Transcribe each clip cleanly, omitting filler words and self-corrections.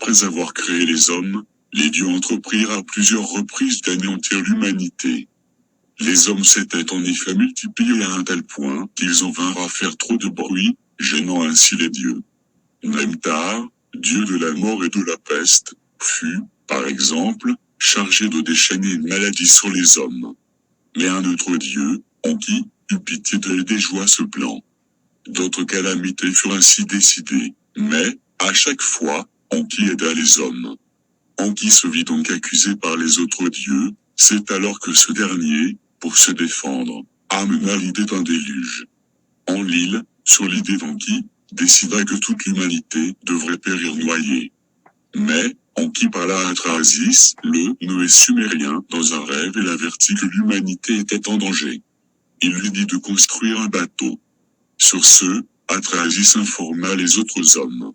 Après avoir créé les hommes, les dieux entreprirent à plusieurs reprises d'anéantir l'humanité. Les hommes s'étaient en effet multipliés à un tel point qu'ils en vinrent à faire trop de bruit, gênant ainsi les dieux. Nemtar, dieu de la mort et de la peste, fut, par exemple, chargé de déchaîner une maladie sur les hommes. Mais un autre dieu, Enki, eut pitié d'eux et déjoua ce plan. D'autres calamités furent ainsi décidées, mais, à chaque fois, Enki aida les hommes. Enki se vit donc accusé par les autres dieux, c'est alors que ce dernier, pour se défendre, amena l'idée d'un déluge. Enlil, sur l'idée d'Enki, décida que toute l'humanité devrait périr noyée. Mais, Enki parla à Atrahasis, le Noé sumérien, dans un rêve et l'avertit que l'humanité était en danger. Il lui dit de construire un bateau. Sur ce, Atrahasis informa les autres hommes.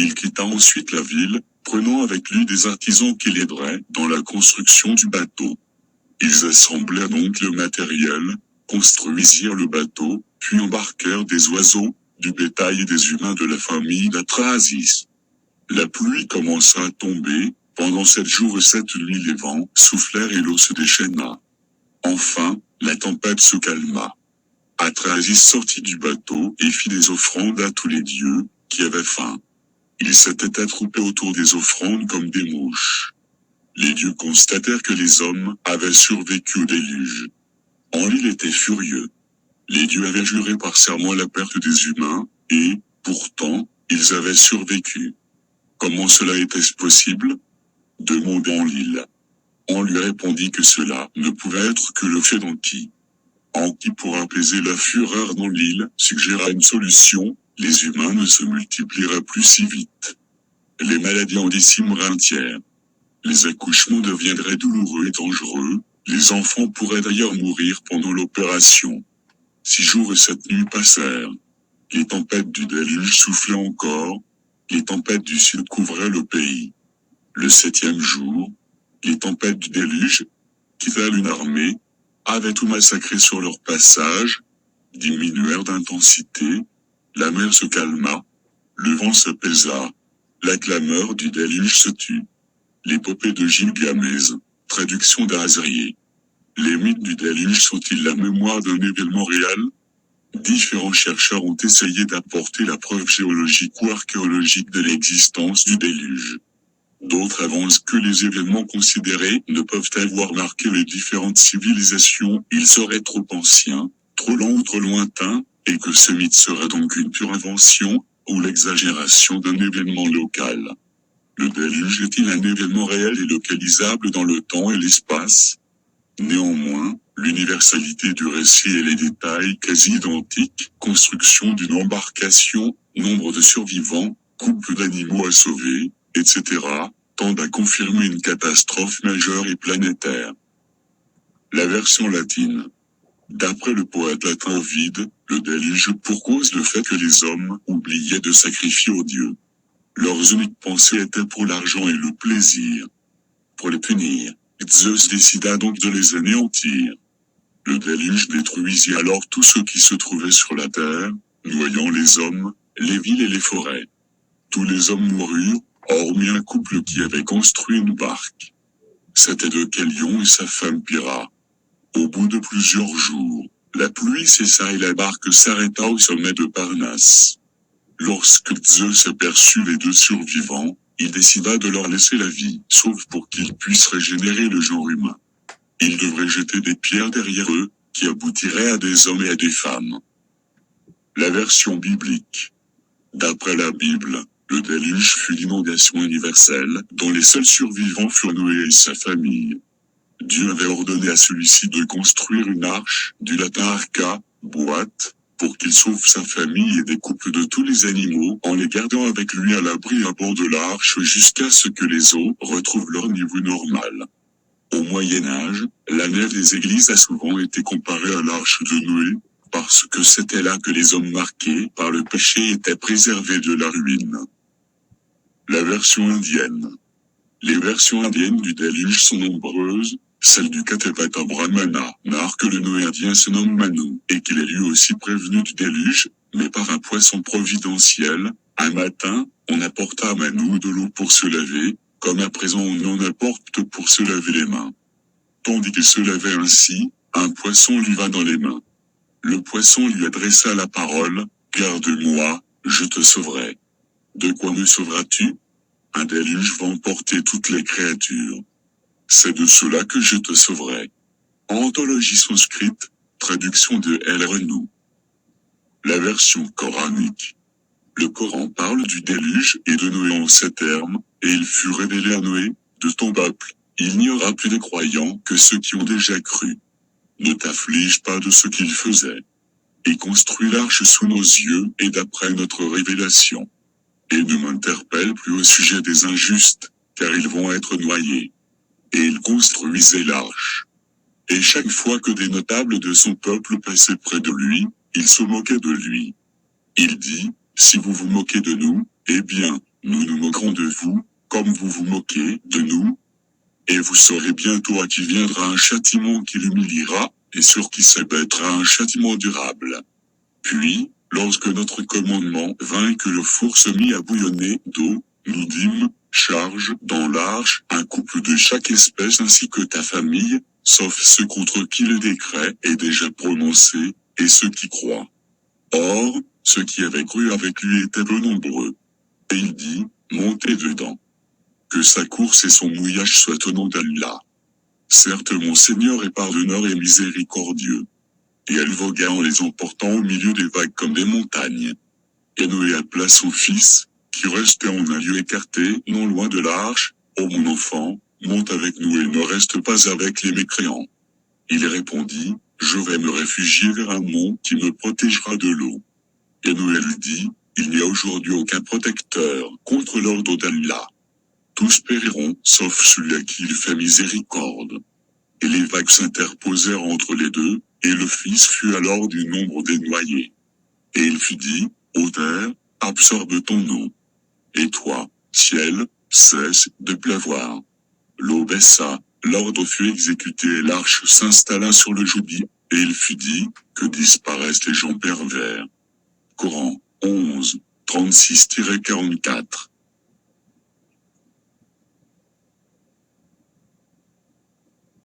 Il quitta ensuite la ville, prenant avec lui des artisans qui l'aideraient dans la construction du bateau. Ils assemblèrent donc le matériel, construisirent le bateau, puis embarquèrent des oiseaux, du bétail et des humains de la famille d'Atrahasis. La pluie commença à tomber, pendant 7 jours et 7 nuits les vents soufflèrent et l'eau se déchaîna. Enfin, la tempête se calma. Atrahasis sortit du bateau et fit des offrandes à tous les dieux, qui avaient faim. Ils s'étaient attroupés autour des offrandes comme des mouches. Les dieux constatèrent que les hommes avaient survécu au déluge. Enlil était furieux. Les dieux avaient juré par serment la perte des humains, et, pourtant, ils avaient survécu. Comment cela était-ce possible? Demanda Enlil. On lui répondit que cela ne pouvait être que le fait d'Enki. Enki, pour apaiser la fureur d'Enlil, suggéra une solution, les humains ne se multiplieraient plus si vite. Les maladies en décimeraient un tiers. Les accouchements deviendraient douloureux et dangereux, les enfants pourraient d'ailleurs mourir pendant l'opération. 6 jours et 7 nuits passèrent. Les tempêtes du déluge soufflaient encore, les tempêtes du sud couvraient le pays. Le 7e jour, les tempêtes du déluge, qui valent une armée, avaient tout massacré sur leur passage, diminuèrent d'intensité, la mer se calma, le vent s'apaisa, la clameur du déluge se tut. L'épopée de Gilgamès, traduction d'Azrier. Les mythes du déluge sont-ils la mémoire d'un événement réel? Différents chercheurs ont essayé d'apporter la preuve géologique ou archéologique de l'existence du déluge. D'autres avancent que les événements considérés ne peuvent avoir marqué les différentes civilisations, ils seraient trop anciens, trop longs ou trop lointains, et que ce mythe serait donc une pure invention, ou l'exagération d'un événement local. Le déluge est-il un événement réel et localisable dans le temps et l'espace? Néanmoins, l'universalité du récit et les détails quasi identiques, construction d'une embarcation, nombre de survivants, couple d'animaux à sauver, etc., tendent à confirmer une catastrophe majeure et planétaire. La version latine. D'après le poète latin Ovide, le déluge pour cause le fait que les hommes oubliaient de sacrifier aux dieux. Leurs uniques pensées étaient pour l'argent et le plaisir. Pour les punir, Zeus décida donc de les anéantir. Le déluge détruisit alors tous ceux qui se trouvaient sur la terre, noyant les hommes, les villes et les forêts. Tous les hommes moururent, hormis un couple qui avait construit une barque. C'était Deucalion et sa femme Pyrrha. Au bout de plusieurs jours, la pluie cessa et la barque s'arrêta au sommet de Parnasse. Lorsque Zeus aperçut les 2 survivants, il décida de leur laisser la vie, sauf pour qu'ils puissent régénérer le genre humain. Il devrait jeter des pierres derrière eux, qui aboutiraient à des hommes et à des femmes. La version biblique. D'après la Bible, le déluge fut l'inondation universelle, dont les seuls survivants furent Noé et sa famille. Dieu avait ordonné à celui-ci de construire une arche, du latin arca, boîte, pour qu'il sauve sa famille et des couples de tous les animaux en les gardant avec lui à l'abri à bord de l'arche jusqu'à ce que les eaux retrouvent leur niveau normal. Au Moyen-Âge, la nef des églises a souvent été comparée à l'arche de Noé, parce que c'était là que les hommes marqués par le péché étaient préservés de la ruine. La version indienne. Les versions indiennes du déluge sont nombreuses. Celle du Katapata Brahmana narque que le Noé indien se nomme Manu, et qu'il est lui aussi prévenu du déluge, mais par un poisson providentiel, Un matin, on apporta à Manoux de l'eau pour se laver, comme à présent on en apporte pour se laver les mains. Tandis qu'il se lavait ainsi, un poisson lui va dans les mains. Le poisson lui adressa la parole, « Garde-moi, je te sauverai. » De quoi me sauveras-tu? Un déluge va emporter toutes les créatures. C'est de cela que je te sauverai. Anthologie sanscrite, traduction de L. Renou. La version coranique. Le Coran parle du déluge et de Noé en ces termes, et il fut révélé à Noé, de ton peuple, il n'y aura plus de croyants que ceux qui ont déjà cru. Ne t'afflige pas de ce qu'ils faisaient. Et construis l'arche sous nos yeux et d'après notre révélation. Et ne m'interpelle plus au sujet des injustes, car ils vont être noyés. Et il construisait l'arche. Et chaque fois que des notables de son peuple passaient près de lui, il se moquait de lui. Il dit, si vous vous moquez de nous, eh bien, nous nous moquerons de vous, comme vous vous moquez de nous. Et vous saurez bientôt à qui viendra un châtiment qui l'humiliera, et sur qui s'abattra un châtiment durable. Puis, lorsque notre commandement vint et que le four se mit à bouillonner d'eau, nous dîmes, charge dans l'arche un couple de chaque espèce ainsi que ta famille, sauf ceux contre qui le décret est déjà prononcé, et ceux qui croient. Or, ceux qui avaient cru avec lui étaient peu nombreux. Et il dit, montez dedans. Que sa course et son mouillage soient au nom d'Allah. Certes mon Seigneur est pardonneur et miséricordieux. Et elle vogua en les emportant au milieu des vagues comme des montagnes. Et Noé appela son fils, qui restait en un lieu écarté, non loin de l'arche, « Ô mon enfant, monte avec nous et ne reste pas avec les mécréants. » Il répondit, « Je vais me réfugier vers un mont qui me protégera de l'eau. » Et Noé lui dit, « Il n'y a aujourd'hui aucun protecteur contre l'ordre d'Allah. Tous périront, sauf celui à qui il fait miséricorde. » Et les vagues s'interposèrent entre les deux, et le fils fut alors du nombre des noyés. Et il fut dit, ô terre, absorbe ton eau. Et toi, ciel, cesse de pleuvoir. L'eau baissa, l'ordre fut exécuté et l'arche s'installa sur le joubis, et il fut dit, que disparaissent les gens pervers. Coran 11, 36-44.